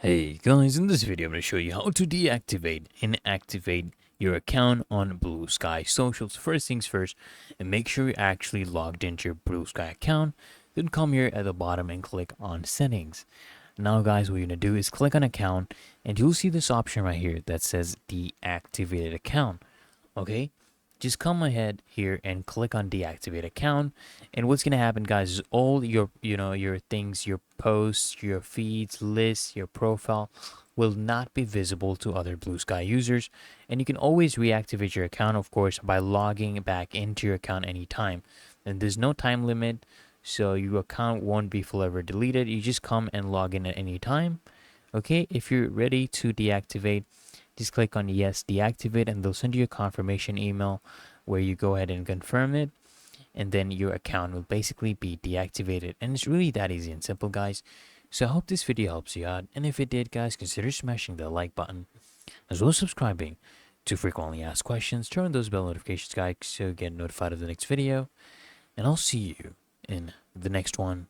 Hey guys, in this video I'm going to show you how to deactivate and activate your account on Bluesky Socials. First things first, and make sure you're actually logged into your Bluesky account. Then come here at the bottom and click on settings. Now guys, what you're going to do is click on account and you'll see this option right here that says deactivated account. Okay, just come ahead here and click on deactivate account, and what's gonna happen guys is all your your things, your posts, your feeds, lists, your profile will not be visible to other Bluesky users. And you can always reactivate your account, of course, by logging back into your account anytime. And there's no time limit, so your account won't be forever deleted. You just come and log in at any time. Okay, if you're ready to deactivate, just click on yes, deactivate, and they'll send you a confirmation email where you go ahead and confirm it, and then your account will basically be deactivated. And it's really that easy and simple, guys. So I hope this video helps you out, and if it did, guys, consider smashing the like button as well as subscribing to frequently asked questions. Turn on those bell notifications, guys, so you get notified of the next video, and I'll see you in the next one.